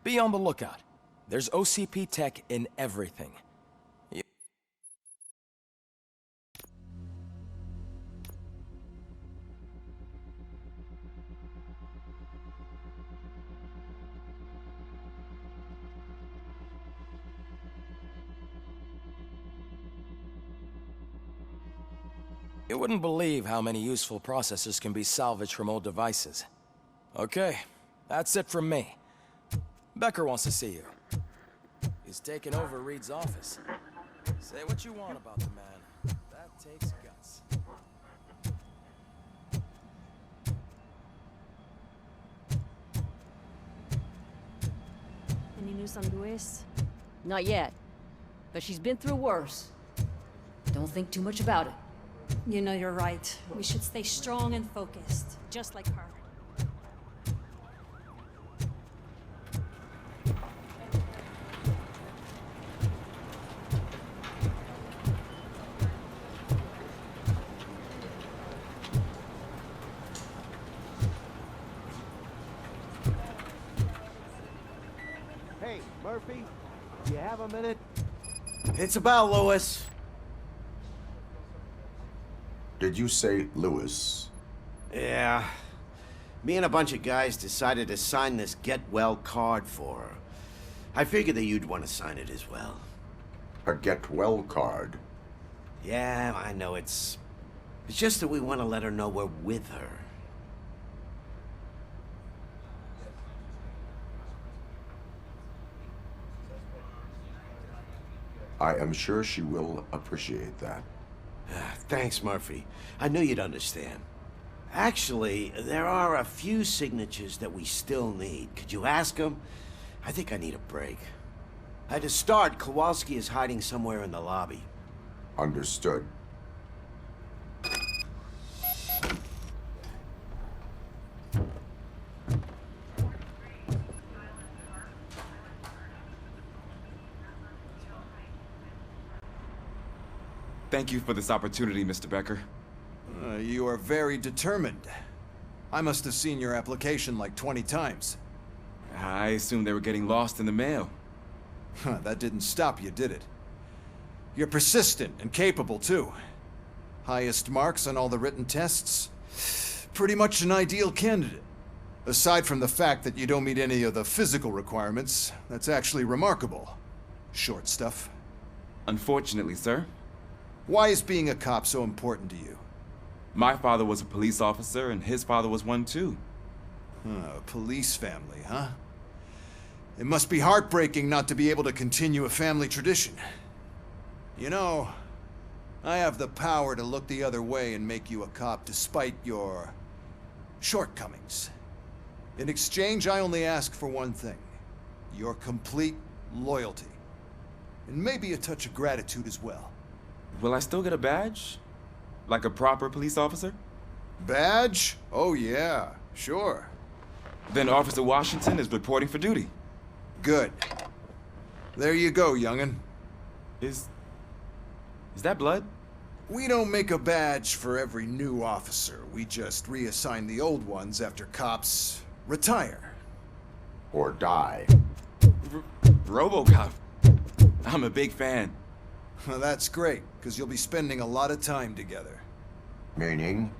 Be on the lookout. There's OCP tech in everything. You wouldn't believe how many useful processors can be salvaged from old devices. Okay, that's it from me. Becker wants to see you. He's taken over Reed's office. Say what you want about the man. That takes guts. Any news on Luis? Not yet. But she's been through worse. Don't think too much about it. You know you're right. We should stay strong and focused, just like her. Hey, Murphy, do you have a minute? It's about Lewis. Did you say Lewis? Yeah. Me and a bunch of guys decided to sign this get well card for her. I figured that you'd want to sign it as well. A get well card? Yeah, I know it's just that we want to let her know we're with her. I am sure she will appreciate that. Thanks, Murphy. I knew you'd understand. Actually, there are a few signatures that we still need. Could you ask them? I think I need a break. To start, Kowalski is hiding somewhere in the lobby. Understood. Thank you for this opportunity, Mr. Becker. You are very determined. I must have seen your application like 20 times. I assumed they were getting lost in the mail. That didn't stop you, did it? You're persistent and capable, too. Highest marks on all the written tests. Pretty much an ideal candidate. Aside from the fact that you don't meet any of the physical requirements, that's actually remarkable. Short stuff. Unfortunately, sir. Why is being a cop so important to you? My father was a police officer, and his father was one too. A police family, huh? It must be heartbreaking not to be able to continue a family tradition. You know, I have the power to look the other way and make you a cop despite your shortcomings. In exchange, I only ask for one thing. Your complete loyalty. And maybe a touch of gratitude as well. Will I still get a badge? Like a proper police officer? Badge? Oh yeah, sure. Then Officer Washington is reporting for duty. Good. There you go, young'un. Is that blood? We don't make a badge for every new officer. We just reassign the old ones after cops retire. Or die. RoboCop. I'm a big fan. Well, that's great, because you'll be spending a lot of time together. Meaning?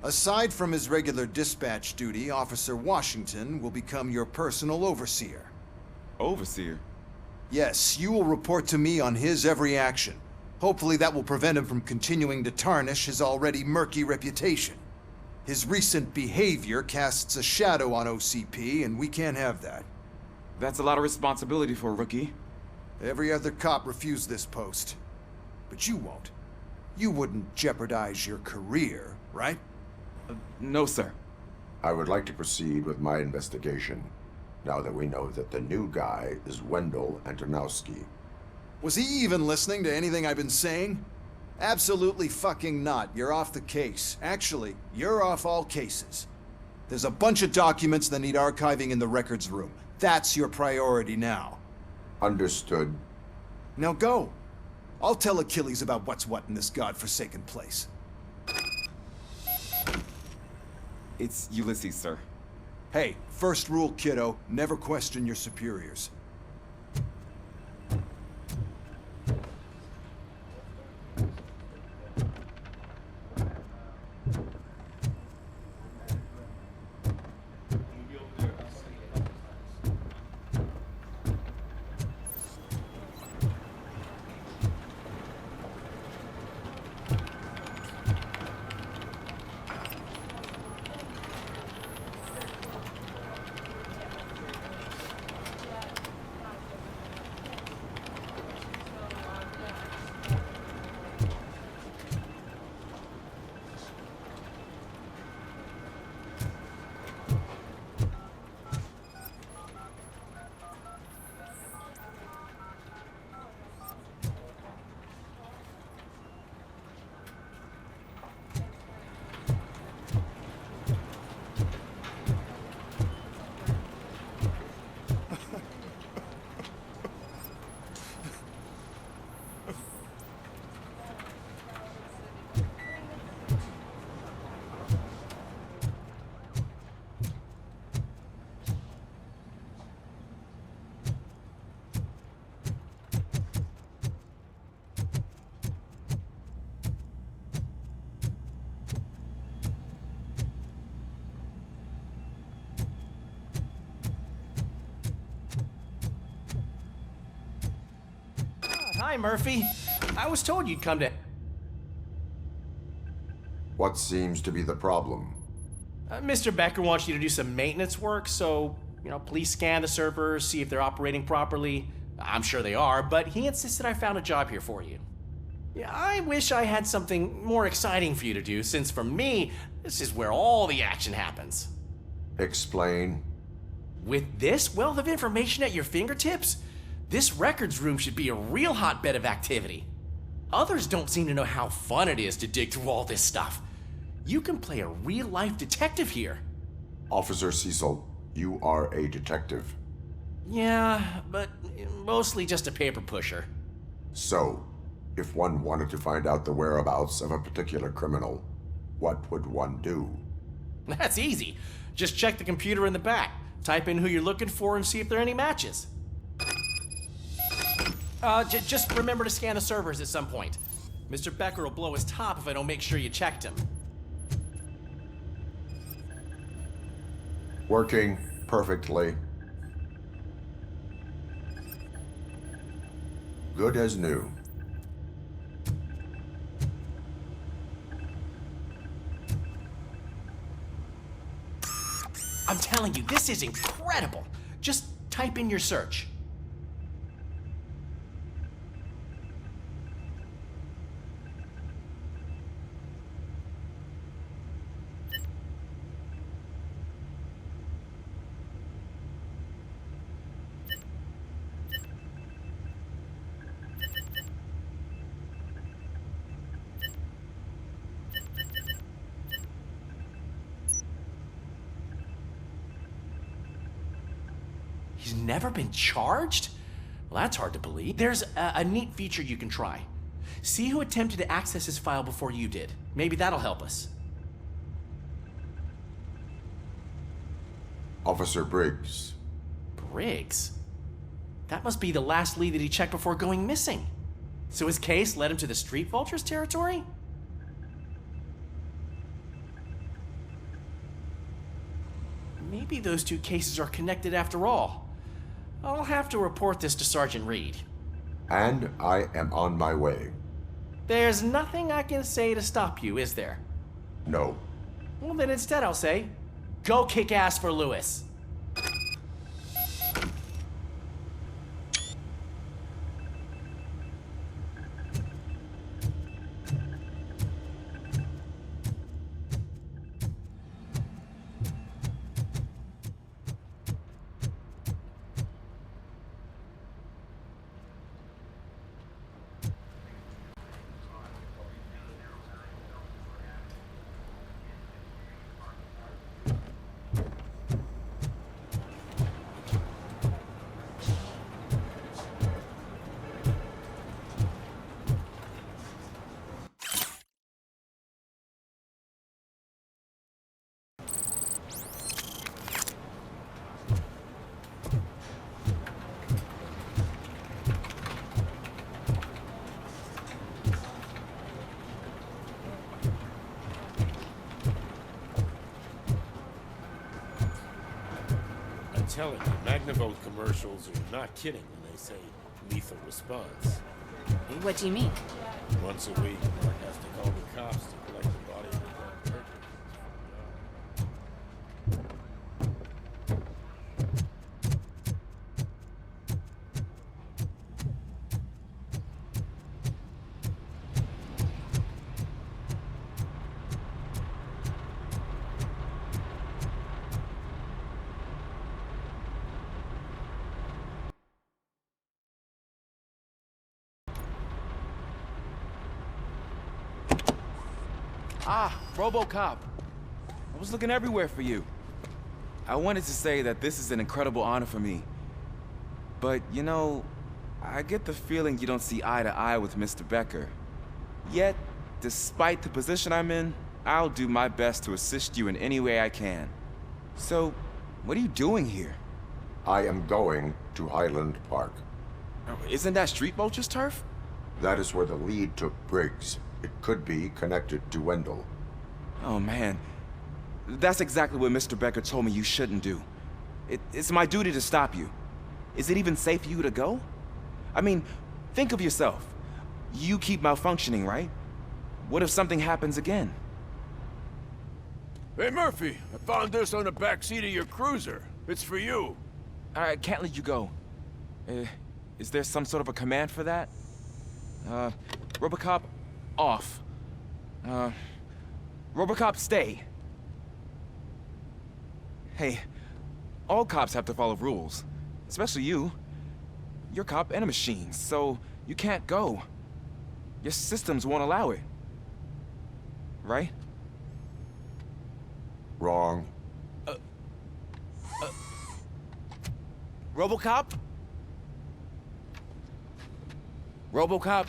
Aside from his regular dispatch duty, Officer Washington will become your personal overseer. Overseer? Yes, you will report to me on his every action. Hopefully that will prevent him from continuing to tarnish his already murky reputation. His recent behavior casts a shadow on OCP, and we can't have that. That's a lot of responsibility for a rookie. Every other cop refused this post. But you won't. You wouldn't jeopardize your career, right? No, sir. I would like to proceed with my investigation, now that we know that the new guy is Wendell Antonowski. Was he even listening to anything I've been saying? Absolutely fucking not. You're off the case. Actually, you're off all cases. There's a bunch of documents that need archiving in the records room. That's your priority now. Understood. Now go. I'll tell Achilles about what's what in this godforsaken place. It's Ulysses, sir. Hey, first rule, kiddo, never question your superiors. Hi, Murphy. I was told you'd come to... What seems to be the problem? Mr. Becker wants you to do some maintenance work, so, please scan the servers, see if they're operating properly. I'm sure they are, but he insisted I found a job here for you. Yeah, I wish I had something more exciting for you to do, since for me, this is where all the action happens. Explain. With this wealth of information at your fingertips, this records room should be a real hotbed of activity. Others don't seem to know how fun it is to dig through all this stuff. You can play a real-life detective here. Officer Cecil, you are a detective. Yeah, but mostly just a paper pusher. So, if one wanted to find out the whereabouts of a particular criminal, what would one do? That's easy. Just check the computer in the back, type in who you're looking for, and see if there are any matches. Just remember to scan the servers at some point. Mr. Becker will blow his top if I don't make sure you checked him. Working perfectly. Good as new. I'm telling you, this is incredible. Just type in your search. He's never been charged? Well, that's hard to believe. There's a neat feature you can try. See who attempted to access his file before you did. Maybe that'll help us. Officer Briggs. Briggs? That must be the last lead that he checked before going missing. So his case led him to the Street Vultures territory? Maybe those two cases are connected after all. I'll have to report this to Sergeant Reed. And I am on my way. There's nothing I can say to stop you, is there? No. Well, then instead I'll say, go kick ass for Lewis. telling you, Magnavolt commercials are not kidding when they say lethal response. What do you mean? Once a week, Mark has to call the cops to collect the body of his own person. Ah, RoboCop. I was looking everywhere for you. I wanted to say that this is an incredible honor for me. But, you know, I get the feeling you don't see eye to eye with Mr. Becker. Yet, despite the position I'm in, I'll do my best to assist you in any way I can. So, what are you doing here? I am going to Highland Park. Isn't that Street Vulture's turf? That is where the lead took Briggs. It could be connected to Wendell. Oh, man. That's exactly what Mr. Becker told me you shouldn't do. It's my duty to stop you. Is it even safe for you to go? I mean, think of yourself. You keep malfunctioning, right? What if something happens again? Hey, Murphy, I found this on the back seat of your cruiser. It's for you. I can't let you go. Is there some sort of a command for that? RoboCop, off. RoboCop, stay. Hey, all cops have to follow rules. Especially you. You're a cop and a machine, so you can't go. Your systems won't allow it. Right? Wrong. RoboCop? RoboCop?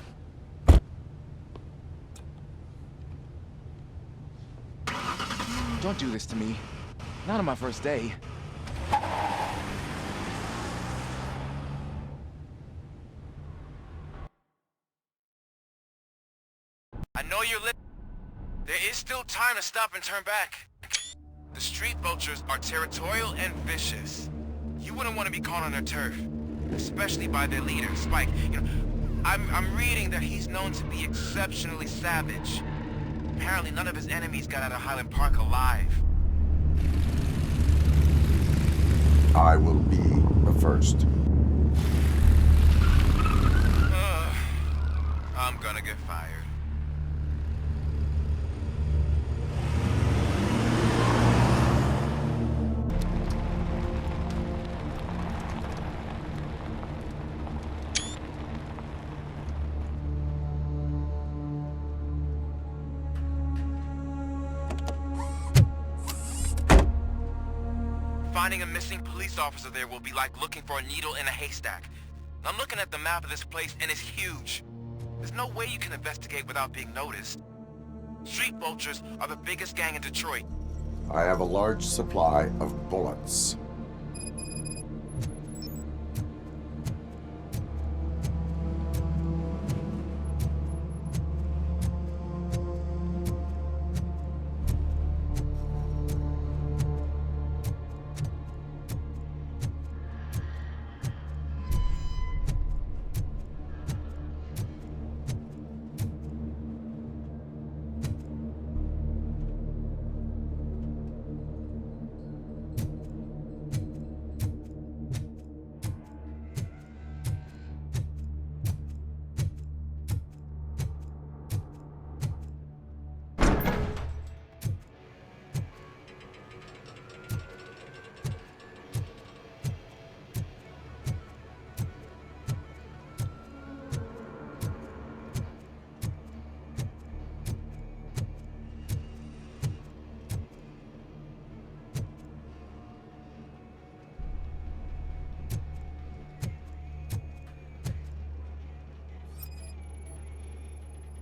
Don't do this to me. Not on my first day. I know you're lit. There is still time to stop and turn back. The street vultures are territorial and vicious. You wouldn't want to be caught on their turf, especially by their leader, Spike. You know, I'm reading that he's known to be exceptionally savage. Apparently, none of his enemies got out of Highland Park alive. I will be the first. I'm gonna get fired. Finding a missing police officer there will be like looking for a needle in a haystack. I'm looking at the map of this place and it's huge. There's no way you can investigate without being noticed. Street vultures are the biggest gang in Detroit. I have a large supply of bullets.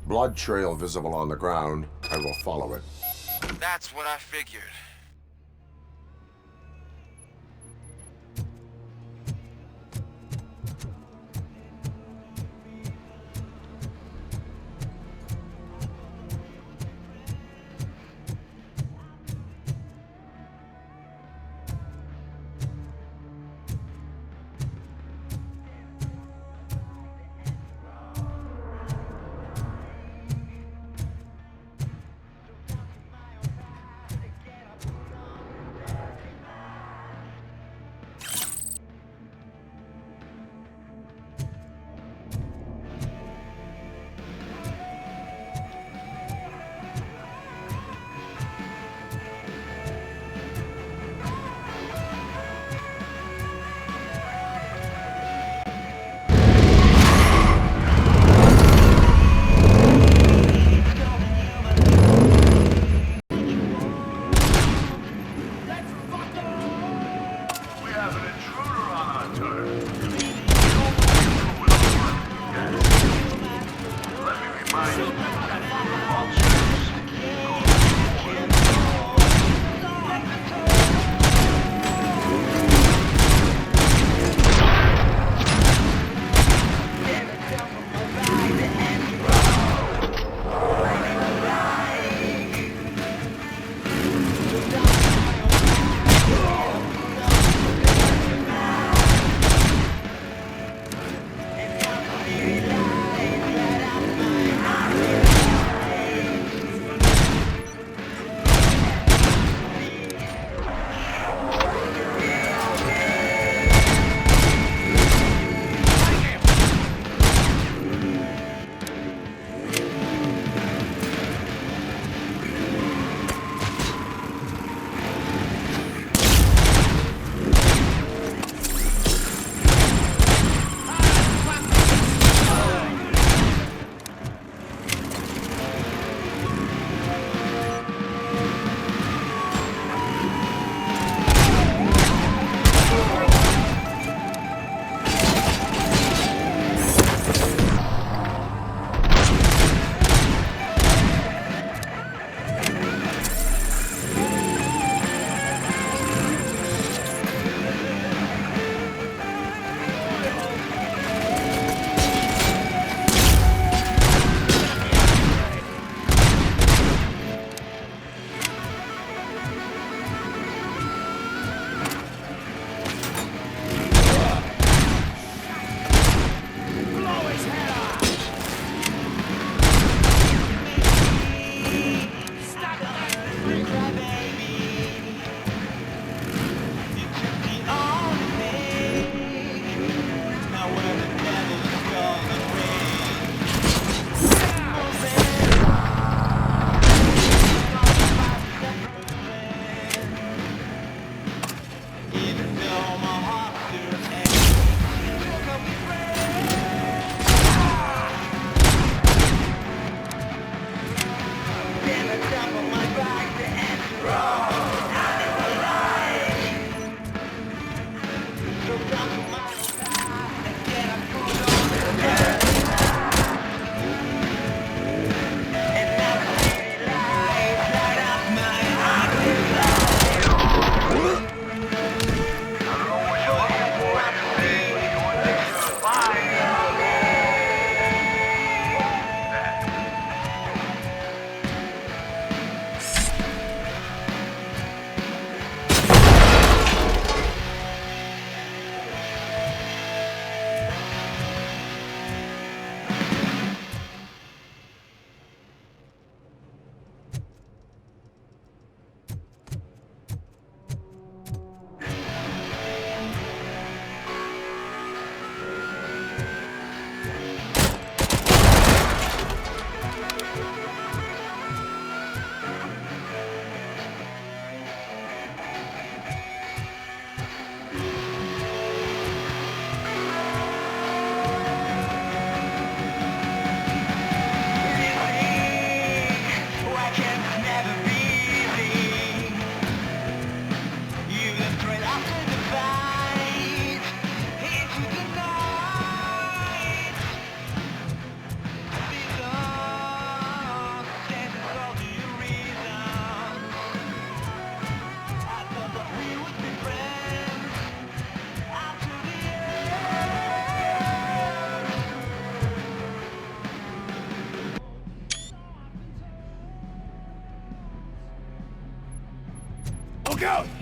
Blood trail visible on the ground. I will follow it. That's what I figured. Look out!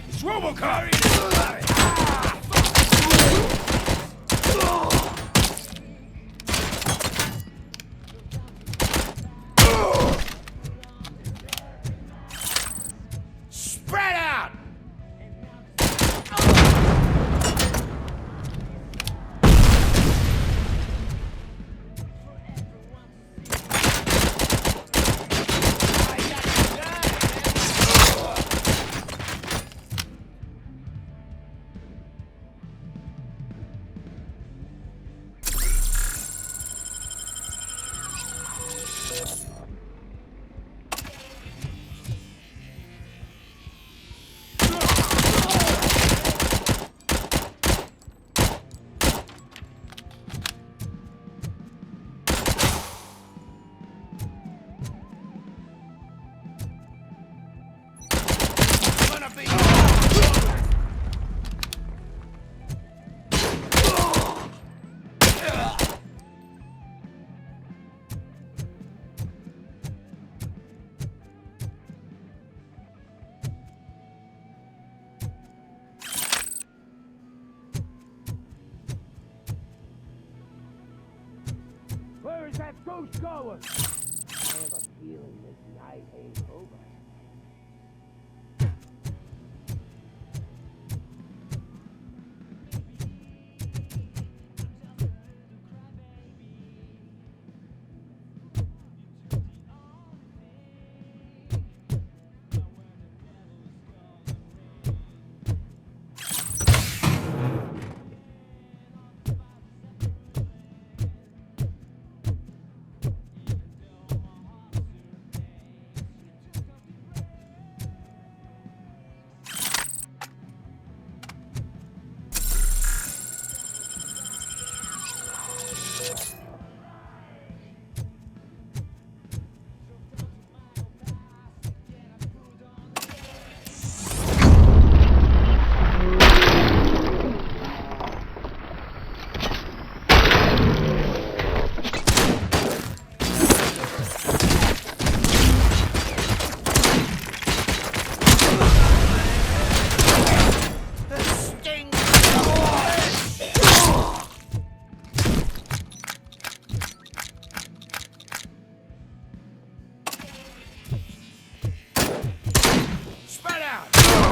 It's RoboCop! Spread out! Where is that ghost going? I have a feeling this night ain't over.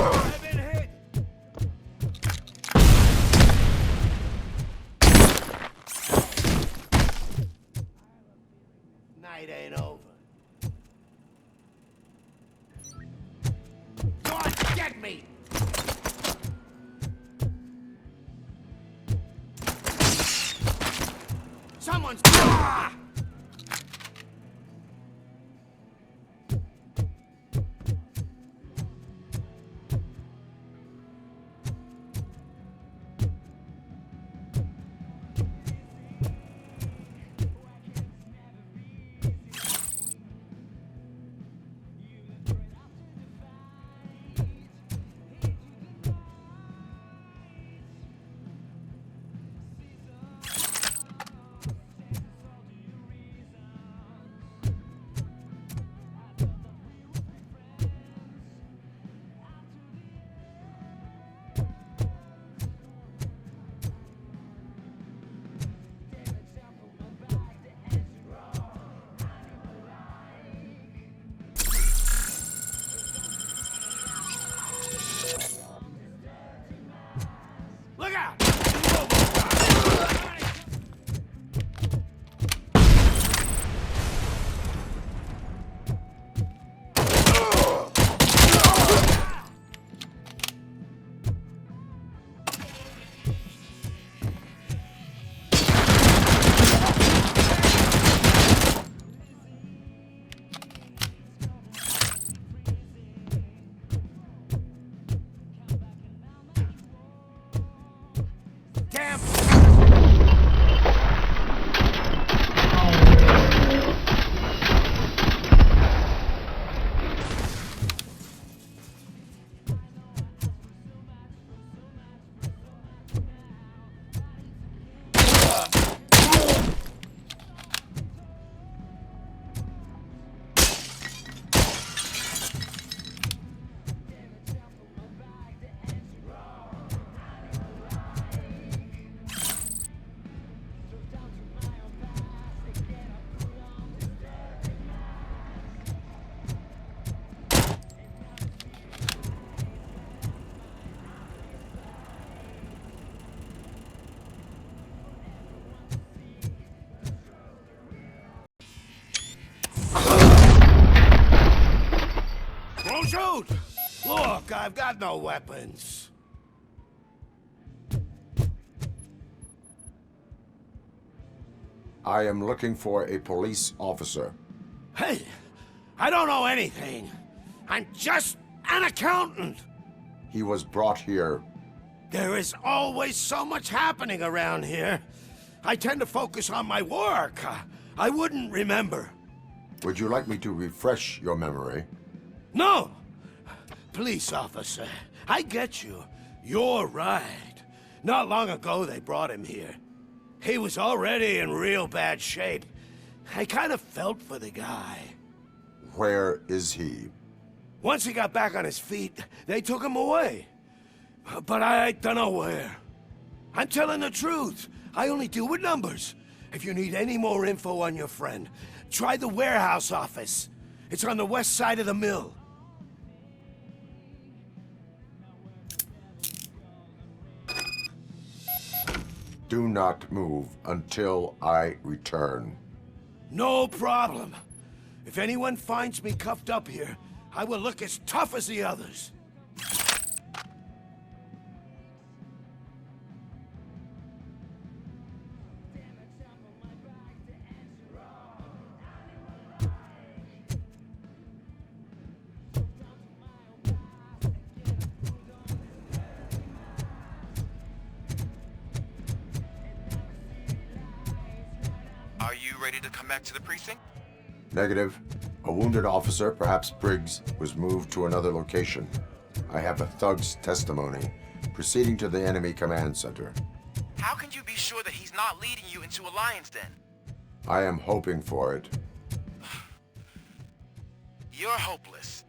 I've been hit! Night ain't over. Go on, get me! Someone's... Ah! Look out! Damn! Don't shoot! Look, I've got no weapons. I am looking for a police officer. Hey, I don't know anything. I'm just an accountant. He was brought here. There is always so much happening around here. I tend to focus on my work. I wouldn't remember. Would you like me to refresh your memory? No! Police officer, I get you. You're right. Not long ago they brought him here. He was already in real bad shape. I kind of felt for the guy. Where is he? Once he got back on his feet, they took him away. But I don't know where. I'm telling the truth. I only deal with numbers. If you need any more info on your friend, try the warehouse office. It's on the west side of the mill. Do not move until I return. No problem. If anyone finds me cuffed up here, I will look as tough as the others. Are you ready to come back to the precinct? Negative. A wounded officer, perhaps Briggs, was moved to another location. I have a thug's testimony, proceeding to the enemy command center. How can you be sure that he's not leading you into a lion's den? I am hoping for it. You're hopeless.